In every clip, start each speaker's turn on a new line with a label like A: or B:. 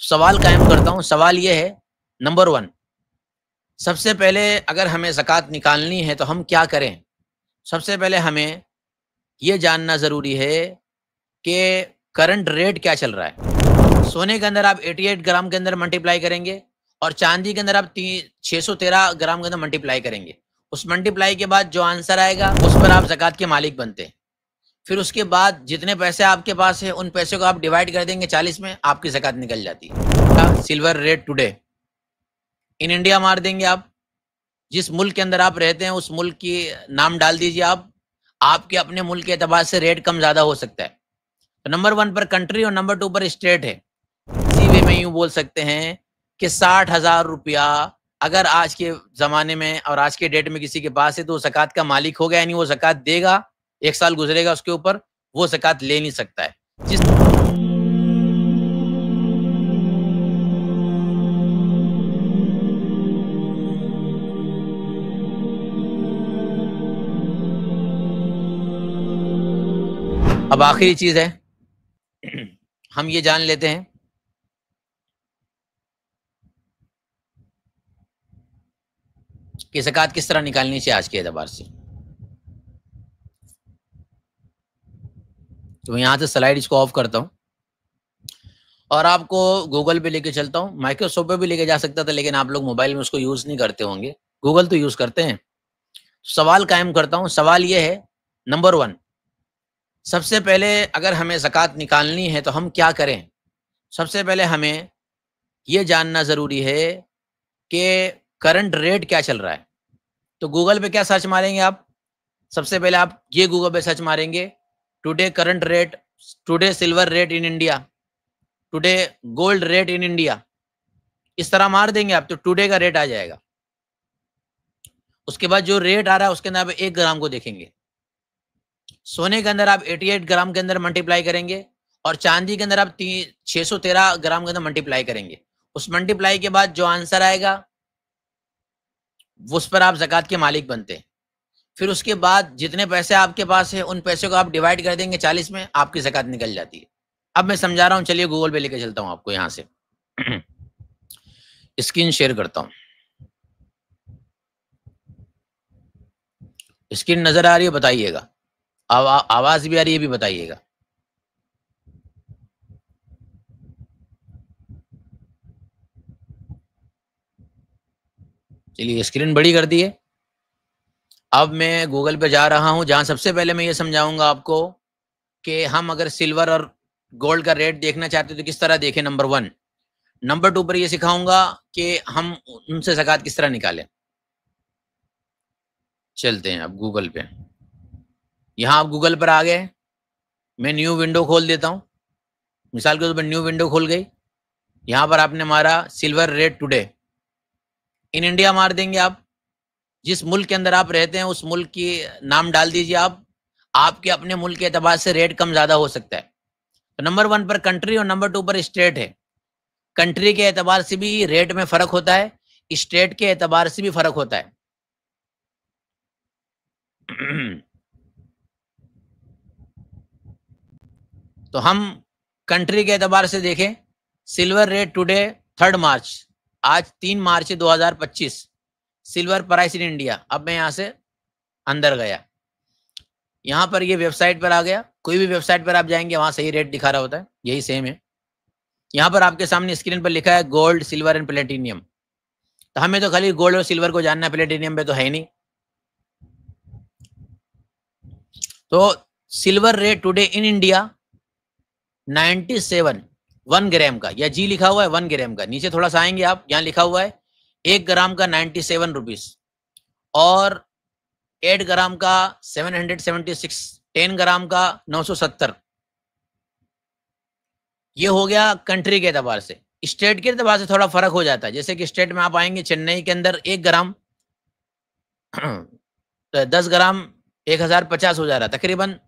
A: सवाल कायम करता हूँ। सवाल ये है, नंबर 1, सबसे पहले अगर हमें ज़कात निकालनी है तो हम क्या करें? सबसे पहले हमें ये जानना ज़रूरी है कि करंट रेट क्या चल रहा है। सोने के अंदर आप 88 ग्राम के अंदर मल्टीप्लाई करेंगे और चांदी के अंदर आप 613 ग्राम के अंदर मल्टीप्लाई करेंगे। उस मल्टीप्लाई के बाद जो आंसर आएगा, उस पर आप ज़कात के मालिक बनते हैं। फिर उसके बाद जितने पैसे आपके पास है, उन पैसे को आप डिवाइड कर देंगे 40 में, आपकी ज़कात निकल जाती है। Silver rate today in India मार देंगे आप। जिस मुल्क के अंदर आप रहते हैं, उस मुल्क की नाम डाल दीजिए आप। आपके अपने मुल्क के एतबार से रेट कम ज़्यादा हो सकता है। तो नंबर 1 पर कंट्री और नंबर 2 पर स्टेट है। इसी वे में यूँ बोल सकते हैं कि 60,000 रुपया अगर आज के ज़माने में और आज के डेट में किसी के पास है, तो वो ज़कात का मालिक हो गया, यानी वो ज़कात देगा, 1 साल गुज़रेगा उसके ऊपर, वो ज़कात ले नहीं सकता है। जिस अब आखिरी चीज़ है, हम ये जान लेते हैं कि ज़कात किस तरह निकालनी चाहिए आज के एतबार से। तो मैं यहाँ से स्लाइड इसको ऑफ करता हूँ और आपको गूगल पे लेके चलता हूँ। माइक्रोसॉफ्ट पे भी लेके जा सकता था, लेकिन आप लोग मोबाइल में उसको यूज़ नहीं करते होंगे। गूगल तो यूज़ करते हैं। सवाल कायम करता हूँ। सवाल ये है, नंबर 1, सबसे पहले अगर हमें ज़कात निकालनी है तो हम क्या करें? सबसे पहले हमें ये जानना ज़रूरी है कि करंट रेट क्या चल रहा है। तो गूगल पे क्या सर्च मारेंगे आप? सबसे पहले आप ये गूगल पे सर्च मारेंगे, today current rate, today silver rate in India, today gold rate in India. इस तरह मार देंगे आप तो टुडे का रेट आ जाएगा। उसके बाद जो रेट आ रहा है उसके अंदर आप 1 ग्राम को देखेंगे। सोने के अंदर आप 88 ग्राम के अंदर मल्टीप्लाई करेंगे और चांदी के अंदर आप 613 ग्राम के अंदर मल्टीप्लाई करेंगे। उस मल्टीप्लाई के बाद जो आंसर आएगा, उस पर आप ज़कात के मालिक बनते हैं। फिर उसके बाद जितने पैसे आपके पास है, उन पैसे को आप डिवाइड कर देंगे 40 में, आपकी ज़कात निकल जाती है। अब मैं समझा रहा हूँ, चलिए गूगल पे लेके चलता हूँ आपको यहाँ से। स्क्रीन शेयर करता हूँ। स्क्रीन नज़र आ रही है बताइएगा। आवाज़ भी आ रही है, भी बताइएगा। चलिए स्क्रीन बड़ी कर दी है। अब मैं गूगल पे जा रहा हूँ, जहाँ सबसे पहले मैं ये समझाऊँगा आपको कि हम अगर सिल्वर और गोल्ड का रेट देखना चाहते हैं तो किस तरह देखें, नंबर 1। नंबर 2 पर ये सिखाऊँगा कि हम उनसे ज़कात किस तरह निकालें। चलते हैं अब गूगल पे। यहाँ आप गूगल पर आ गए, मैं न्यू विंडो खोल देता हूँ। मिसाल के तौर पर न्यू विंडो खुल गई। यहाँ पर आपने मारा silver rate today. In India मार देंगे आप। जिस मुल्क के अंदर आप रहते हैं, उस मुल्क की नाम डाल दीजिए आप। आपके अपने मुल्क के एतबार से रेट कम ज़्यादा हो सकता है। तो नंबर 1 पर कंट्री और नंबर 2 पर स्टेट है। कंट्री के एतबार से भी रेट में फ़र्क होता है, स्टेट के एतबार से भी फ़र्क होता है। तो हम कंट्री के एतबार से देखें, सिल्वर रेट टुडे 3 मार्च, आज 3 मार्च 2025, सिल्वर प्राइस इन इंडिया। अब मैं यहाँ से अंदर गया, यहाँ पर ये वेबसाइट पर आ गया। कोई भी वेबसाइट पर आप जाएंगे, वहाँ सही रेट दिखा रहा होता है, यही सेम है। यहाँ पर आपके सामने स्क्रीन पर लिखा है गोल्ड, सिल्वर एंड प्लेटिनियम। तो हमें तो खाली गोल्ड और सिल्वर को जानना है, प्लेटिनियम पे तो है ही नहीं। तो silver rate today in India 97, 1 ग्राम का, या जी लिखा हुआ है 1 ग्राम का। नीचे थोड़ा सा आएंगे आप, यहाँ लिखा हुआ है 1 ग्राम का 97 रुपीज और 8 ग्राम का 776, 10 ग्राम का 970। ये हो गया कंट्री के एतबार से। स्टेट के एतबार से थोड़ा फर्क हो जाता है। जैसे कि स्टेट में आप आएंगे, चेन्नई के अंदर 1 ग्राम 10 ग्राम 1050 हो जा रहा है, तकरीबन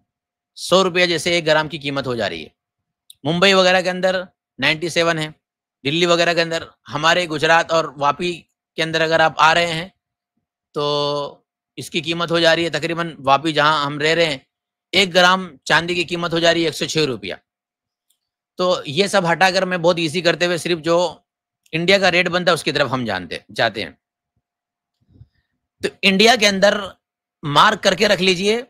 A: 100 रुपये जैसे 1 ग्राम की कीमत हो जा रही है। मुंबई वगैरह के अंदर 97 है। दिल्ली वगैरह के अंदर, हमारे गुजरात और वापी के अंदर अगर आप आ रहे हैं तो इसकी कीमत हो जा रही है तकरीबन, वापी जहां हम रह रहे हैं, 1 ग्राम चांदी की कीमत हो जा रही है 106 रुपया। तो ये सब हटाकर मैं बहुत ईज़ी करते हुए सिर्फ़ जो इंडिया का रेट बनता है उसकी तरफ हम जाते हैं। तो इंडिया के अंदर मार्क करके रख लीजिए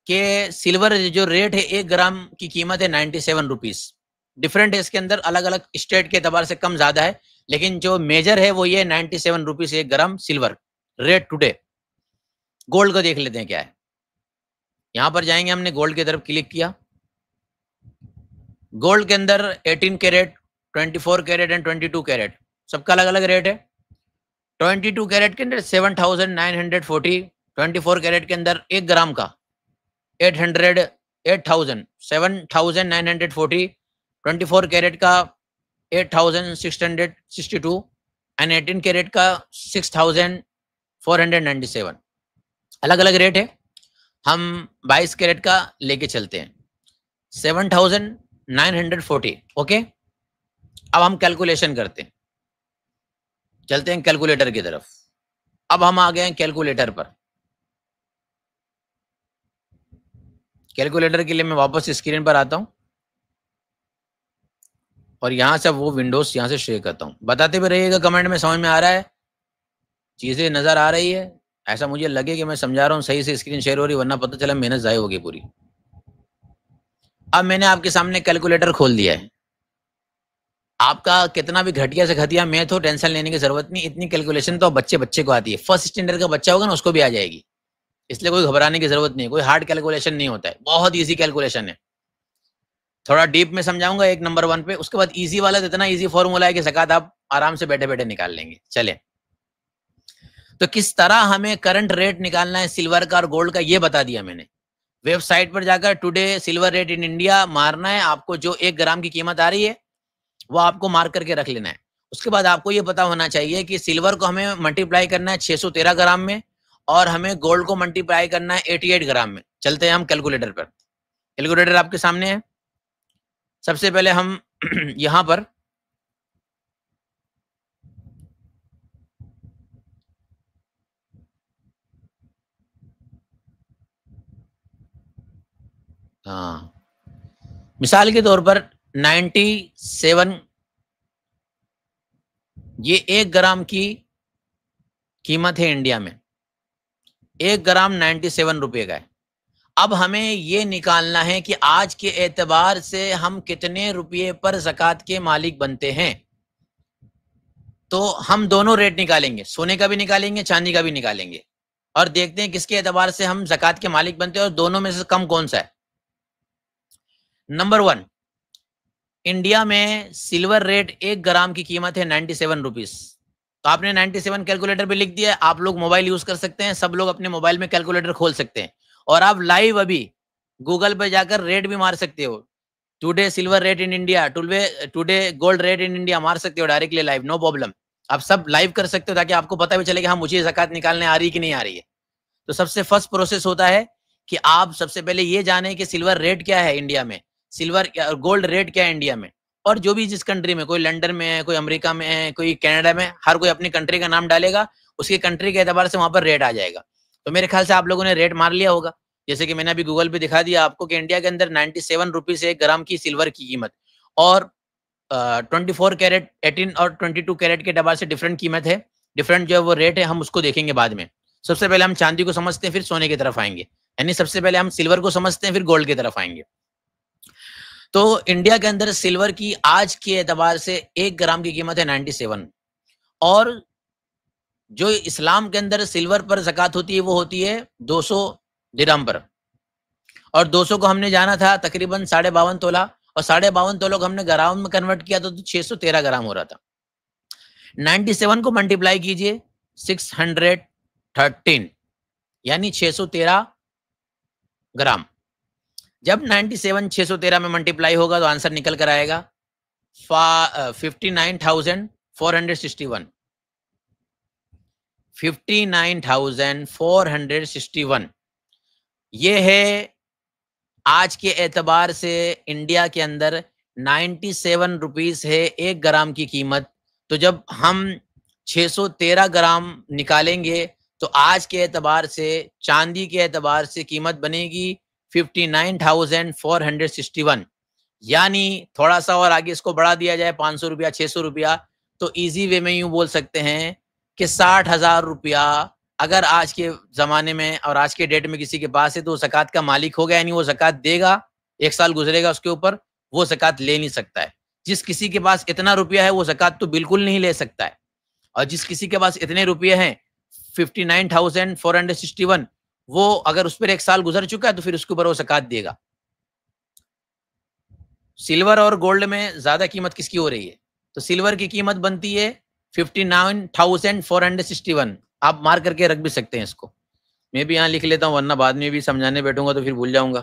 A: कि सिल्वर जो रेट है 1 ग्राम की कीमत है 97 रुपीज़। डिफरेंट है इसके अंदर, अलग-अलग स्टेट के एतबार से कम ज़्यादा है, लेकिन जो मेजर है वो ये 97 रुपीज़ 1 ग्राम सिल्वर रेट टुडे। गोल्ड को देख लेते हैं क्या है। यहाँ पर जाएँगे, हमने गोल्ड की तरफ क्लिक किया। गोल्ड के अंदर 18 कैरेट, 24 कैरेट एंड 22 कैरेट सबका अलग-अलग रेट है। 22 कैरेट के अंदर 7,940, 24 कैरेट के अंदर 1 ग्राम का 800 8,000 7,940, 24 कैरेट का 8,662 एंड 18 कैरेट का 6,497। अलग-अलग रेट है। हम 22 कैरेट का लेके चलते हैं 7,940। ओके, अब हम कैलकुलेशन करते हैं, चलते हैं कैलकुलेटर की तरफ। अब हम आ गए हैं कैलकुलेटर पर। कैलकुलेटर के लिए मैं वापस स्क्रीन पर आता हूं और यहां से वो विंडोज यहां से शेयर करता हूं। बताते भी रहिएगा कमेंट में, समझ में आ रहा है, चीजें नजर आ रही है, ऐसा मुझे लगे कि मैं समझा रहा हूं, सही से स्क्रीन शेयर हो रही, वरना पता चला मेहनत ज़ाया होगी पूरी। अब मैंने आपके सामने कैलकुलेटर खोल दिया है। आपका कितना भी घटिया से घटिया मैथ हो, टेंशन लेने की जरूरत नहीं। इतनी कैलकुलेशन तो बच्चे को आती है। फर्स्ट स्टैंडर्ड का बच्चा होगा ना, उसको भी आ जाएगी, इसलिए कोई घबराने की जरूरत नहीं। कोई हार्ड कैलकुलेशन नहीं होता है, बहुत ईजी कैलकुलेशन है। थोड़ा डीप में समझाऊंगा एक नंबर 1 पे, उसके बाद ईजी वाला तो इतना ईजी फॉर्मूला है कि ज़कात आप आराम से बैठे बैठे निकाल लेंगे। चले, तो किस तरह हमें करंट रेट निकालना है सिल्वर का और गोल्ड का, ये बता दिया मैंने। वेबसाइट पर जाकर today silver rate in India मारना है आपको। जो 1 ग्राम की कीमत आ रही है वो आपको मार्क करके रख लेना है। उसके बाद आपको ये पता होना चाहिए कि सिल्वर को हमें मल्टीप्लाई करना है 613 ग्राम में और हमें गोल्ड को मल्टीप्लाई करना है 88 ग्राम में। चलते हैं हम कैलकुलेटर पर। कैलकुलेटर आपके सामने है। सबसे पहले हम यहां पर हाँ, मिसाल के तौर पर 97, ये 1 ग्राम की कीमत है इंडिया में। 1 ग्राम 97 रुपए का है। अब हमें ये निकालना है कि आज के एतबार से हम कितने रुपये पर ज़कात के मालिक बनते हैं। तो हम दोनों रेट निकालेंगे, सोने का भी निकालेंगे, चांदी का भी निकालेंगे, और देखते हैं किसके एतबार से हम ज़कात के मालिक बनते हैं और दोनों में से कम कौन सा है। नंबर 1, इंडिया में सिल्वर रेट 1 ग्राम की कीमत है 97 रुपीज। तो आपने 97 कैलकुलेटर पे लिख दिया है। आप लोग मोबाइल यूज कर सकते हैं, सब लोग अपने मोबाइल में कैलकुलेटर खोल सकते हैं और आप लाइव अभी गूगल पे जाकर रेट भी मार सकते हो। Today silver rate in India, today gold rate in India मार सकते हो डायरेक्टली लाइव, नो प्रॉब्लम। आप सब लाइव कर सकते हो ताकि आपको पता भी चले कि हाँ मुझे ज़कात निकालने आ रही है कि नहीं आ रही है। तो सबसे फर्स्ट प्रोसेस होता है कि आप सबसे पहले ये जाने कि सिल्वर रेट क्या है इंडिया में, सिल्वर गोल्ड रेट क्या है इंडिया में। और जो भी जिस कंट्री में, कोई लंदन में है, कोई अमेरिका में है, कोई कनाडा में, हर कोई अपनी कंट्री का नाम डालेगा, उसकी कंट्री के एतबार से वहां पर रेट आ जाएगा। तो मेरे ख्याल से आप लोगों ने रेट मार लिया होगा, जैसे कि मैंने अभी गूगल पे दिखा दिया आपको कि इंडिया के अंदर 97 रुपीज 1 ग्राम की सिल्वर की कीमत, और 24 कैरेट, 18 और 22 कैरेट के एतबार से डिफरेंट कीमत है, डिफरेंट जो है वो रेट है, हम उसको देखेंगे बाद में। सबसे पहले हम चांदी को समझते हैं, फिर सोने की तरफ आएंगे। यानी सबसे पहले हम सिल्वर को समझते हैं, फिर गोल्ड की तरफ आएंगे। तो इंडिया के अंदर सिल्वर की आज के एतबार से 1 ग्राम की कीमत है 97, और जो इस्लाम के अंदर सिल्वर पर ज़कात होती है वो होती है 200 दिरहम पर, और 200 को हमने जाना था तकरीबन 52.5 तोला, और 52.5 तोला को हमने ग्राम में कन्वर्ट किया तो 613 ग्राम हो रहा था। 97 को मल्टीप्लाई कीजिए 613, यानी 613 ग्राम। जब 97 613 में मल्टीप्लाई होगा तो आंसर निकल कर आएगा 59,461। 59,461 ये है आज के एतबार से इंडिया के अंदर 97 रुपीज है 1 ग्राम की कीमत। तो जब हम 613 ग्राम निकालेंगे तो आज के एतबार से, चांदी के एतबार से कीमत बनेगी 59,461। यानी थोड़ा सा और आगे इसको बढ़ा दिया जाए 500 रुपया, 600 रुपया, तो इजी वे में यूं बोल सकते हैं कि 60,000 रुपया अगर आज के ज़माने में और आज के डेट में किसी के पास है तो वो ज़कात का मालिक हो गया, यानी वो ज़कात देगा, 1 साल गुज़रेगा उसके ऊपर, वो ज़कात ले नहीं सकता है। जिस किसी के पास इतना रुपया है वो ज़कात तो बिल्कुल नहीं ले सकता है, और जिस किसी के पास इतने रुपये हैं 59,461, वो अगर उस पर 1 साल गुज़र चुका है तो फिर उसके ऊपर वो ज़कात देगा। सिल्वर और गोल्ड में ज़्यादा कीमत किसकी हो रही है? तो सिल्वर की कीमत बनती है 59,461। आप मार्क करके रख भी सकते हैं इसको। मैं भी यहाँ लिख लेता हूँ, वरना बाद में भी समझाने बैठूंगा तो फिर भूल जाऊंगा।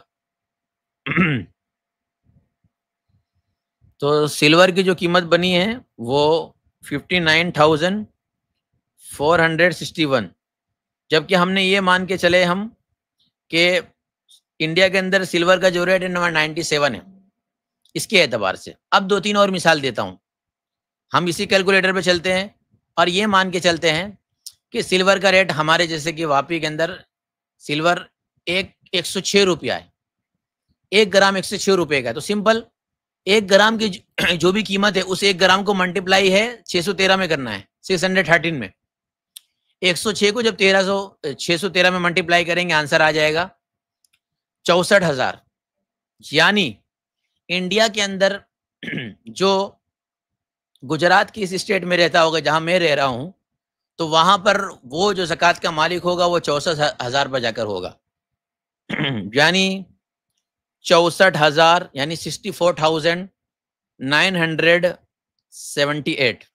A: तो सिल्वर की जो कीमत बनी है वो 59,461, जबकि हमने ये मान के चले हम कि इंडिया के अंदर सिल्वर का जो रेट है 97 है इसके एतबार से। अब 2-3 और मिसाल देता हूँ। हम इसी कैलकुलेटर पे चलते हैं और ये मान के चलते हैं कि सिल्वर का रेट हमारे जैसे कि वापी के अंदर सिल्वर 106 रुपया है, 1 ग्राम 106 रुपये का है। तो सिंपल 1 ग्राम की जो भी कीमत है उस 1 ग्राम को मल्टीप्लाई है 613 में करना है, 613 में। 106 को जब 613 में मल्टीप्लाई करेंगे आंसर आ जाएगा 64,000। यानी इंडिया के अंदर जो गुजरात की इस स्टेट में रहता होगा जहां मैं रह रहा हूं, तो वहां पर वो जो ज़कात का मालिक होगा वो 64,000 पर जाकर होगा। यानी 64,000 यानी 64,978।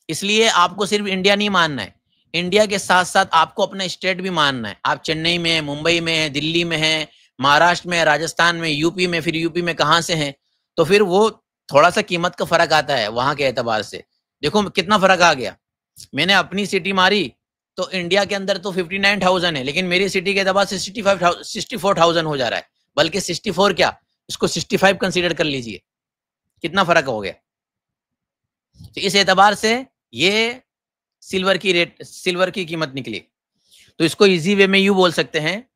A: इसलिए आपको सिर्फ इंडिया नहीं मानना है, इंडिया के साथ साथ आपको अपना स्टेट भी मानना है। आप चेन्नई में है, मुंबई में है, दिल्ली में है, महाराष्ट्र में, राजस्थान में, यूपी में, फिर यूपी में कहाँ से हैं, तो फिर वो थोड़ा सा कीमत का फर्क आता है वहां के एतबार से। देखो कितना फर्क आ गया। मैंने अपनी सिटी मारी तो इंडिया के अंदर तो 59,000 है, लेकिन मेरी सिटी के एतबार से 64,000 हो जा रहा है। बल्कि 64 क्या, इसको 65 कंसीडर कर लीजिए, कितना फर्क हो गया। तो इस एतबार से ये सिल्वर की कीमत निकली। तो इसको इजी वे में यूं बोल सकते हैं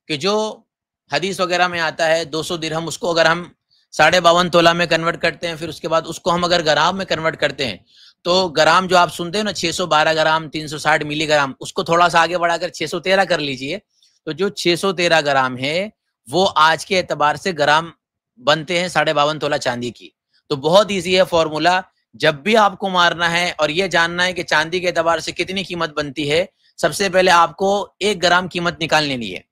A: कि जो हदीस वगैरह में आता है 200 दिरहम, उसको अगर हम 52.5 तोला में कन्वर्ट करते हैं, फिर उसके बाद उसको हम अगर ग्राम में कन्वर्ट करते हैं, तो ग्राम जो आप सुनते हो ना 612 ग्राम 360 मिलीग्राम, उसको थोड़ा सा आगे बढ़ाकर 613 कर लीजिए। तो जो 613 ग्राम है वो आज के एतबार से ग्राम बनते हैं 52.5 तोला चांदी की। तो बहुत ईजी है फॉर्मूला। जब भी आपको मारना है और ये जानना है कि चांदी के एतबार से कितनी कीमत बनती है, सबसे पहले आपको 1 ग्राम कीमत निकाल लेनी है।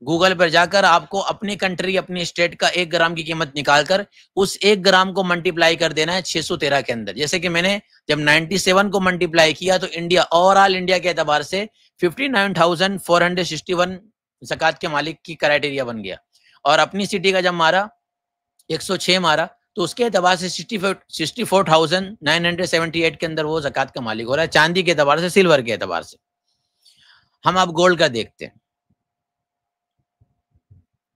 A: गूगल पर जाकर आपको अपनी कंट्री, अपनी स्टेट का 1 ग्राम की कीमत निकालकर उस 1 ग्राम को मल्टीप्लाई कर देना है 613 के अंदर। जैसे कि मैंने जब 97 को मल्टीप्लाई किया तो इंडिया, ओवरऑल इंडिया के एतबार से 59,461 ज़कात के मालिक की क्राइटेरिया बन गया। और अपनी सिटी का जब मारा 106 मारा तो उसके एतबार से 64,978 के अंदर वो ज़कात का मालिक हो रहा है, चांदी के एतबार से, सिल्वर के एतबार से। हम अब गोल्ड का देखते हैं।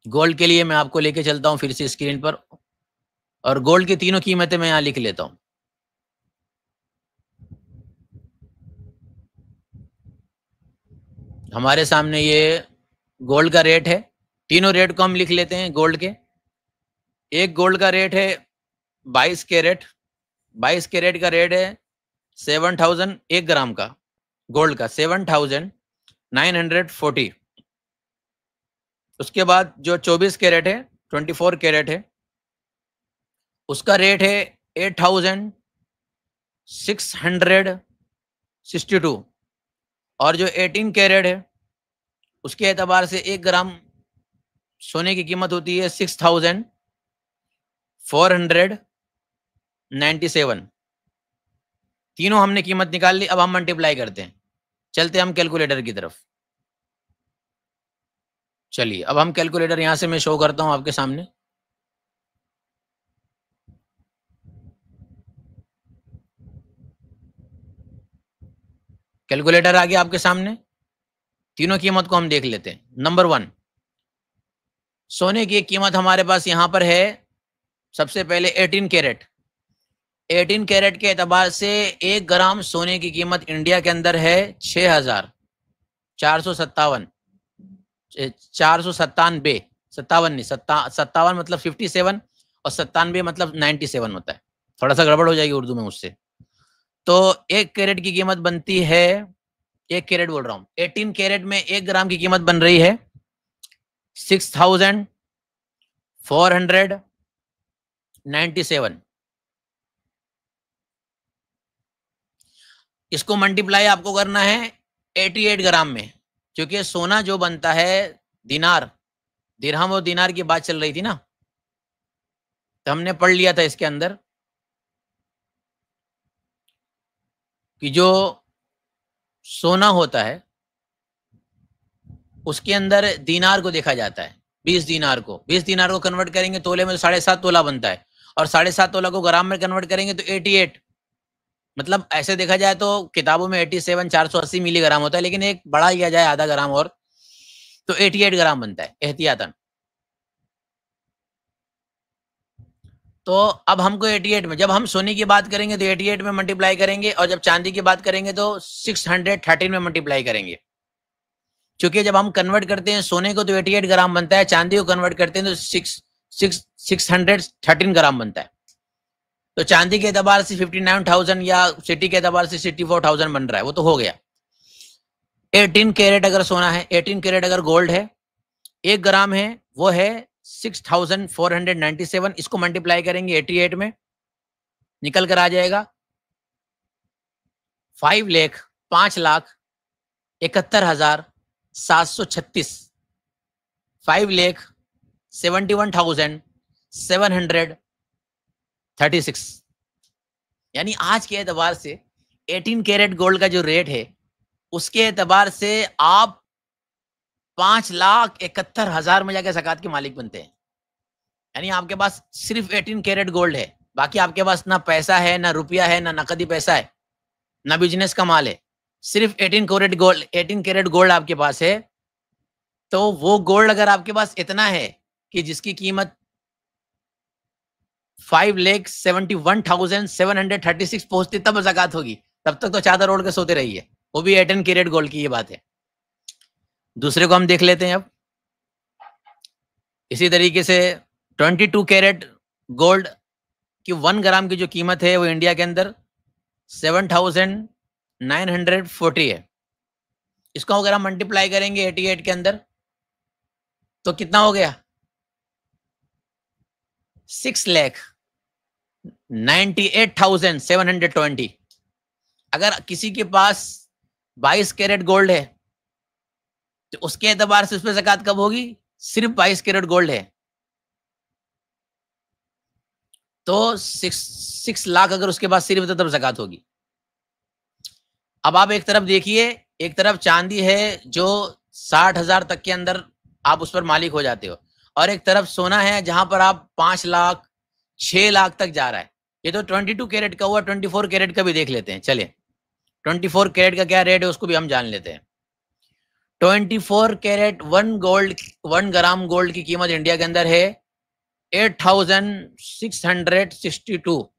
A: गोल्ड के लिए मैं आपको लेके चलता हूं फिर से स्क्रीन पर, और गोल्ड की तीनों कीमतें मैं यहां लिख लेता हूं। हमारे सामने ये गोल्ड का रेट है, तीनों रेट को हम लिख लेते हैं गोल्ड के। एक गोल्ड का रेट है 22 कैरेट, 22 कैरेट का रेट है 7,000, 1 ग्राम का गोल्ड का 7,940। उसके बाद जो 24 कैरेट है, 24 कैरेट है, उसका रेट है 8,662। और जो 18 कैरेट है उसके एतबार से 1 ग्राम सोने की कीमत होती है 6,497। तीनों हमने कीमत निकाल ली। अब हम मल्टीप्लाई करते हैं, चलते हम कैलकुलेटर की तरफ। चलिए अब हम कैलकुलेटर यहां से मैं शो करता हूं आपके सामने। कैलकुलेटर आ गया आपके सामने, तीनों कीमत को हम देख लेते हैं। नंबर 1, सोने की कीमत हमारे पास यहां पर है सबसे पहले 18 कैरेट। 18 कैरेट के एतबार से 1 ग्राम सोने की कीमत इंडिया के अंदर है 6,457, 497, 57 नहीं, 57 मतलब 57, और 97 मतलब 97 होता है। थोड़ा सा गड़बड़ हो जाएगी उर्दू में मुझसे। तो 1 कैरेट की कीमत बनती है, 1 कैरेट बोल रहा हूँ, 18 कैरेट में 1 ग्राम की कीमत बन रही है 6497। इसको मल्टीप्लाई आपको करना है 88 ग्राम में, क्योंकि सोना जो बनता है दिनार, दिरहम और दिनार की बात चल रही थी ना, तो हमने पढ़ लिया था इसके अंदर कि जो सोना होता है उसके अंदर दीनार को देखा जाता है, 20 दीनार को कन्वर्ट करेंगे तोले में तो 7.5 तोला बनता है, और 7.5 तोला को ग्राम में कन्वर्ट करेंगे तो 88, मतलब ऐसे देखा जाए तो किताबों में 87 480 मिलीग्राम होता है, लेकिन एक बढ़ा लिया जाए आधा ग्राम और तो 88 ग्राम बनता है एहतियातन। तो अब हमको 88 में, जब हम सोने की बात करेंगे तो 88 में मल्टीप्लाई करेंगे, और जब चांदी की बात करेंगे तो 613 में मल्टीप्लाई करेंगे, क्योंकि जब हम कन्वर्ट करते हैं सोने को तो 88 ग्राम बनता है, चांदी को कन्वर्ट करते हैं तो 613 ग्राम बनता है। तो चांदी के एतबार से 59,000 या सिटी के एतबार से 64,000 बन रहा है, वो तो हो गया। 18 कैरेट अगर सोना है, 18 कैरेट अगर गोल्ड है, 1 ग्राम है वो है 6497, इसको मल्टीप्लाई करेंगे 88 में, निकल कर आ जाएगा 5,71,736, 5,71,736। यानी आज के एतबार से 18 कैरेट गोल्ड का जो रेट है उसके एतबार से आप 5,71,000 में जाके ज़कात के मालिक बनते हैं। यानी आपके पास सिर्फ 18 कैरेट गोल्ड है, बाकी आपके पास ना पैसा है, ना रुपया है, ना नकदी पैसा है, ना बिजनेस का माल है, सिर्फ 18 कैरेट गोल्ड आपके पास है। तो वो गोल्ड अगर आपके पास इतना है कि जिसकी कीमत 5,71,736 पहुंचती तब ज़कात होगी, तब तक तो चादर ओढ़ के सोते रहिए, वो भी 18 कैरेट गोल्ड की ये बात है। दूसरे को हम देख लेते हैं अब। इसी तरीके से 22 कैरेट गोल्ड की 1 ग्राम की जो कीमत है वो इंडिया के अंदर 7,940 है। इसको अगर हम मल्टीप्लाई करेंगे 88 के अंदर तो कितना हो गया, 6,98,720। अगर किसी के पास 22 कैरेट गोल्ड है तो उसके एतबार से उस पर ज़कात कब होगी, सिर्फ 22 कैरेट गोल्ड है तो 6 लाख अगर उसके पास सिर्फ तब ज़कात होगी। अब आप एक तरफ देखिए, एक तरफ चांदी है जो 60,000 तक के अंदर आप उस पर मालिक हो जाते हो, और एक तरफ सोना है जहां पर आप 5 लाख 6 लाख तक जा रहा है। ये तो 22 कैरेट का हुआ, 24 कैरेट का भी देख लेते हैं। चलिए 24 कैरेट का क्या रेट है उसको भी हम जान लेते हैं। 24 कैरेट 1 ग्राम गोल्ड की कीमत इंडिया के अंदर है 8,662।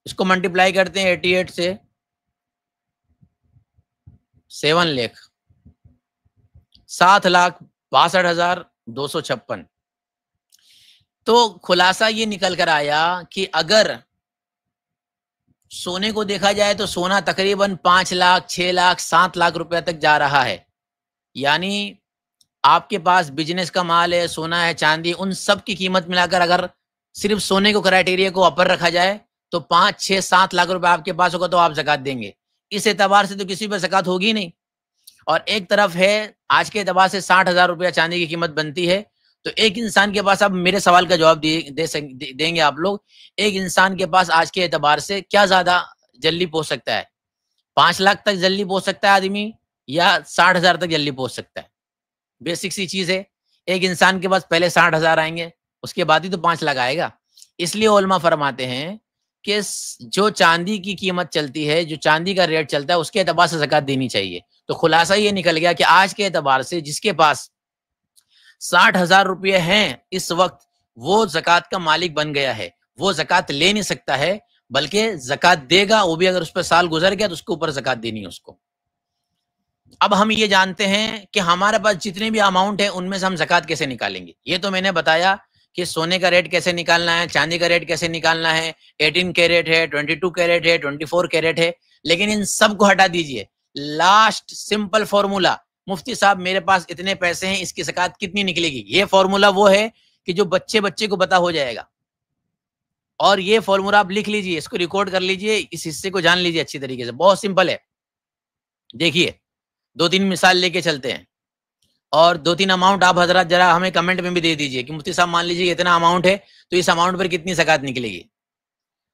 A: इसको मल्टीप्लाई करते हैं 88 से, 7 लाख 7,62,256। तो खुलासा ये निकल कर आया कि अगर सोने को देखा जाए तो सोना तकरीबन 5 लाख 6 लाख 7 लाख रुपए तक जा रहा है। यानी आपके पास बिजनेस का माल है, सोना है, चांदी, उन सब की कीमत मिलाकर अगर सिर्फ सोने को क्राइटेरिया को अपर रखा जाए तो 5 6 7 लाख रुपए आपके पास होगा तो आप ज़कात देंगे। इस एतबार से तो किसी पर ज़कात होगी नहीं। और एक तरफ है आज के एतबार से 60,000 रुपया चांदी की कीमत बनती है, तो एक इंसान के पास, अब मेरे सवाल का जवाब देंगे आप लोग, एक इंसान के पास आज के एतबार से क्या ज्यादा जल्दी पहुंच सकता है, 5 लाख तक जल्दी पहुंच सकता है आदमी या 60,000 तक जल्दी पहुंच सकता है? बेसिक सी चीज है, एक इंसान के पास पहले 60,000 आएंगे उसके बाद ही तो 5 लाख आएगा। इसलिए उलमा फरमाते हैं कि जो चांदी की कीमत चलती है, जो चांदी का रेट चलता है, उसके एतबार से ज़कात देनी चाहिए। तो खुलासा ये निकल गया कि आज के एतबार से जिसके पास 60,000 रुपये हैं इस वक्त, वो ज़कात का मालिक बन गया है। वो ज़कात ले नहीं सकता है, बल्कि ज़कात देगा, वो भी अगर उस पर साल गुजर गया तो उसके ऊपर ज़कात देनी है उसको। अब हम ये जानते हैं कि हमारे पास जितने भी अमाउंट है उनमें से हम ज़कात कैसे निकालेंगे। ये तो मैंने बताया कि सोने का रेट कैसे निकालना है, चांदी का रेट कैसे निकालना है, 18 कैरेट है, 22 कैरेट है, 24 कैरेट है, लेकिन इन सब को हटा दीजिए। लास्ट सिंपल फॉर्मूला, मुफ्ती साहब मेरे पास इतने पैसे हैं, इसकी ज़कात कितनी निकलेगी? ये फॉर्मूला वो है कि जो बच्चे को पता हो जाएगा। और ये फॉर्मूला आप लिख लीजिए, इसको रिकॉर्ड कर लीजिए, इस हिस्से को जान लीजिए अच्छी तरीके से, बहुत सिंपल है। देखिए 2-3 मिसाल लेके चलते हैं और 2-3 अमाउंट आप हजरात जरा हमें कमेंट में भी दे दीजिए कि मुफ्ती साहब मान लीजिए इतना अमाउंट है, तो इस अमाउंट पर कितनी ज़कात निकलेगी।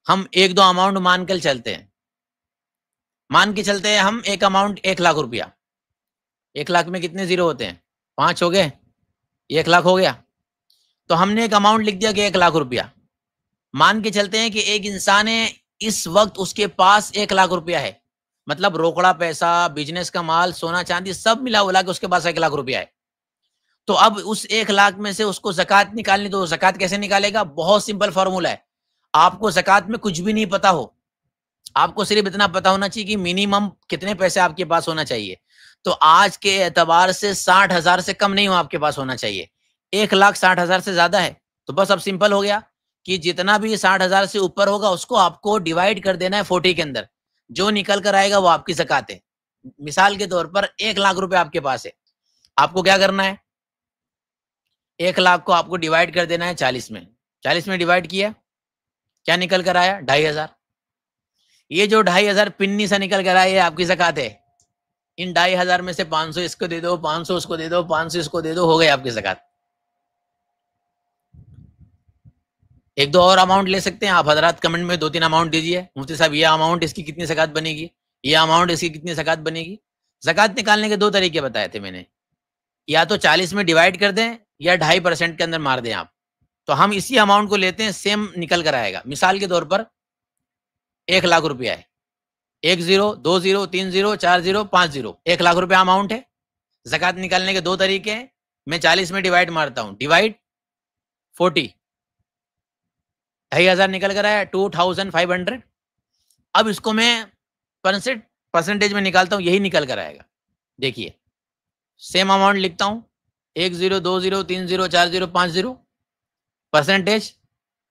A: हम 1-2 अमाउंट मान कर चलते हैं। मान के चलते हैं हम एक अमाउंट 1 लाख रुपया। 1 लाख में कितने जीरो होते हैं? 5 हो गए, 1 लाख हो गया। तो हमने एक अमाउंट लिख दिया कि 1 लाख रुपया। मान के चलते हैं कि एक इंसान है, इस वक्त उसके पास 1 लाख रुपया है, मतलब रोकड़ा पैसा, बिजनेस का माल, सोना चांदी सब मिला उला के उसके पास 1 लाख रुपया है। तो अब उस 1 लाख में से उसको ज़कात निकालनी, तो ज़कात कैसे निकालेगा? बहुत सिंपल फॉर्मूला है। आपको ज़कात में कुछ भी नहीं पता हो, आपको सिर्फ इतना पता होना चाहिए कि मिनिमम कितने पैसे आपके पास होना चाहिए। तो आज के एतबार से 60,000 से कम नहीं हो आपके पास होना चाहिए। 1,60,000 से ज्यादा है तो बस अब सिंपल हो गया कि जितना भी 60,000 से ऊपर होगा उसको आपको डिवाइड कर देना है 40 के अंदर, जो निकल कर आएगा वो आपकी ज़कात है। मिसाल के तौर पर 1 लाख रुपए आपके पास है, आपको क्या करना है? 1 लाख को आपको डिवाइड कर देना है 40 में। 40 में डिवाइड किया, क्या निकल कर आया? 2,500। ये जो 2,500 पिन्नी सा निकल कर आया ये आपकी ज़कात है। इन 2,500 में से 500 इसको दे दो, 500 उसको दे दो, 500 इसको दे दो, हो गई आपकी ज़कात। एक दो और अमाउंट ले सकते हैं आप हजरात, कमेंट में 2-3 अमाउंट दीजिए, मुफ्ती साहब ये अमाउंट इसकी कितनी ज़कात बनेगी, ये अमाउंट इसकी कितनी ज़कात बनेगी। ज़कात निकालने के 2 तरीके बताए थे मैंने, या तो 40 में डिवाइड कर दें या 2.5% के अंदर मार दें आप। तो हम इसी अमाउंट को लेते हैं, सेम निकल कर आएगा। मिसाल के तौर पर 1 लाख रुपया है, 1 0 2 0 3 0 4 0 5 0, 1 लाख रुपया अमाउंट है। ज़कात निकालने के 2 तरीके हैं, मैं 40 में डिवाइड मारता हूं, डिवाइड 40, 2,500 निकल कर आया, 2,500। अब इसको मैं परसेंटेज में निकालता हूं, यही निकल कर आएगा। देखिए सेम अमाउंट लिखता हूं, 1 0 2 0 3 0 4 0 5 0, परसेंटेज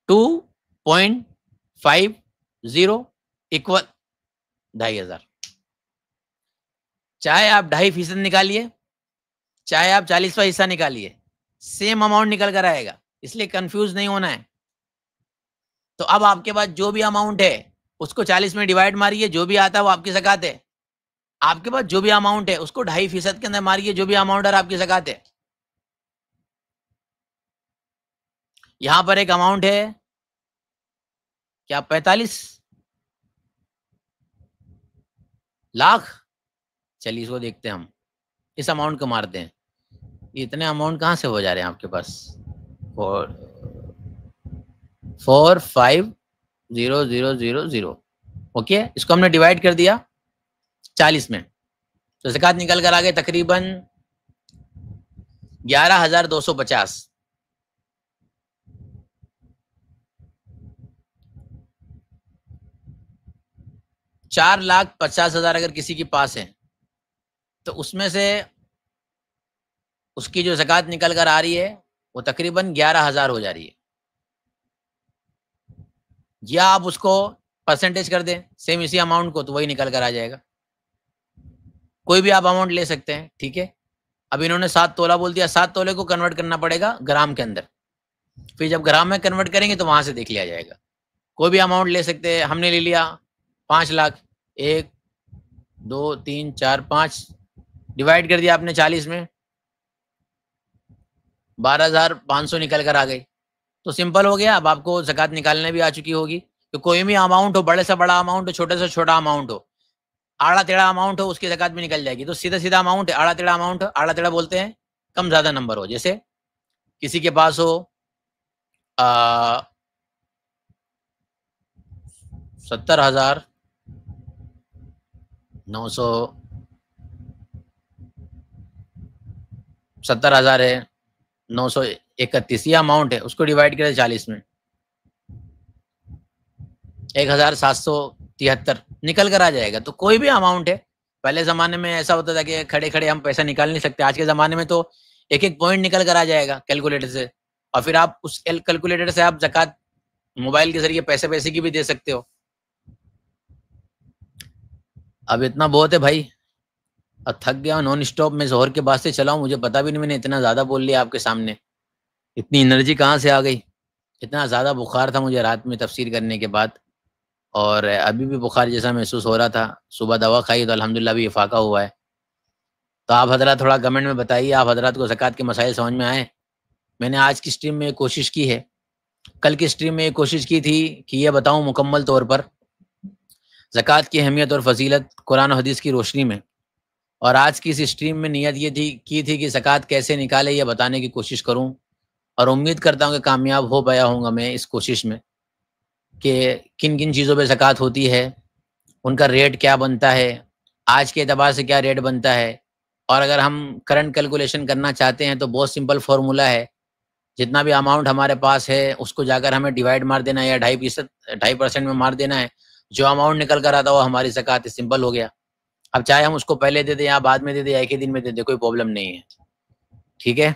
A: 2.50 इक्वल 2,500। चाहे आप 2.5% निकालिए, चाहे आप 40वां हिस्सा निकालिए, सेम अमाउंट निकल कर आएगा, इसलिए कंफ्यूज नहीं होना है। तो अब आपके पास जो भी अमाउंट है उसको 40 में डिवाइड मारिए, जो भी आता है वो आपकी ज़कात है। आपके पास जो भी अमाउंट है उसको 2.5% के अंदर मारिए, जो भी अमाउंट है आपकी ज़कात है। यहां पर एक अमाउंट है क्या, 45 लाख। चलिए इसको देखते हैं, हम इस अमाउंट को मारते हैं। इतने अमाउंट कहां से हो जा रहे हैं आपके पास? 4,5,0,0,0,0। ओके, इसको हमने डिवाइड कर दिया 40 में, तो ज़कात निकल कर आ गए तकरीबन 11,250। 4,50,000 अगर किसी के पास है तो उसमें से उसकी जो ज़कात निकल कर आ रही है वो तकरीबन 11,000 हो जा रही है। या आप उसको परसेंटेज कर दें सेम इसी अमाउंट को, तो वही निकल कर आ जाएगा। कोई भी आप अमाउंट ले सकते हैं, ठीक है। अब इन्होंने 7 तोला बोल दिया, 7 तोले को कन्वर्ट करना पड़ेगा ग्राम के अंदर, फिर जब ग्राम में कन्वर्ट करेंगे तो वहां से देख लिया जाएगा। कोई भी अमाउंट ले सकते हैं, हमने ले लिया 5 लाख, 1 2 3 4 5, डिवाइड कर दिया आपने 40 में, 12,500 निकल कर आ गई। तो सिंपल हो गया, अब आपको ज़कात निकालने भी आ चुकी होगी। तो कोई भी अमाउंट हो, बड़े से बड़ा अमाउंट हो, छोटे से छोटा अमाउंट हो, आड़ा टेढ़ा अमाउंट हो, उसकी ज़कात भी निकल जाएगी। तो सीधा सीधा अमाउंट है, आड़ा टेढ़ा अमाउंट, आड़ा टेढ़ा बोलते हैं कम ज़्यादा नंबर हो। जैसे किसी के पास हो 70,900 है, 931 ये अमाउंट है, उसको डिवाइड करें 40 में, 1,773 निकल कर आ जाएगा। तो कोई भी अमाउंट है, पहले ज़माने में ऐसा होता था कि खड़े खड़े हम पैसा निकाल नहीं सकते, आज के ज़माने में तो एक एक पॉइंट निकल कर आ जाएगा कैलकुलेटर से। और फिर आप उस कैलकुलेटर से आप ज़कात मोबाइल के ज़रिए पैसे की भी दे सकते हो। अब इतना बहुत है भाई, अब थक गया हूँ नॉन स्टॉप मैं ज़ोहर के बाद से चला हूँ, मुझे पता भी नहीं मैंने इतना ज़्यादा बोल लिया आपके सामने। इतनी एनर्जी कहाँ से आ गई? इतना ज़्यादा बुखार था मुझे रात में तफसीर करने के बाद, और अभी भी बुखार जैसा महसूस हो रहा था। सुबह दवा खाई तो अल्हम्दुलिल्लाह अभी इफ़ाक़ा हुआ है। तो आप हज़रात थोड़ा कमेंट में बताइए, आप हज़रात को ज़कात के मसाइल समझ में आए? मैंने आज की स्ट्रीम में कोशिश की है, कल की स्ट्रीम में कोशिश की थी कि ये बताऊँ मुकम्मल तौर पर ज़कात की अहमियत और फ़ज़ीलत कुरान और हदीस की रोशनी में। और आज की इस स्ट्रीम में नियत ये थी कि ज़कात कैसे निकालें ये बताने की कोशिश करूँ, और उम्मीद करता हूँ कि कामयाब हो पाया होऊँगा मैं इस कोशिश में कि किन-किन चीज़ों पे ज़कात होती है, उनका रेट क्या बनता है, आज के एतबार से क्या रेट बनता है, और अगर हम करंट कैलकुलेशन करना चाहते हैं तो बहुत सिंपल फ़ॉर्मूला है। जितना भी अमाउंट हमारे पास है उसको जाकर हमें डिवाइड मार देना है या 2.5% में मार देना है। जो अमाउंट निकल कर आता है वो हमारी ज़कात है, सिंपल हो गया। अब चाहे हम उसको पहले दे दें या बाद में दे दें या एक ही दिन में दे दें, कोई प्रॉब्लम नहीं है। ठीक है?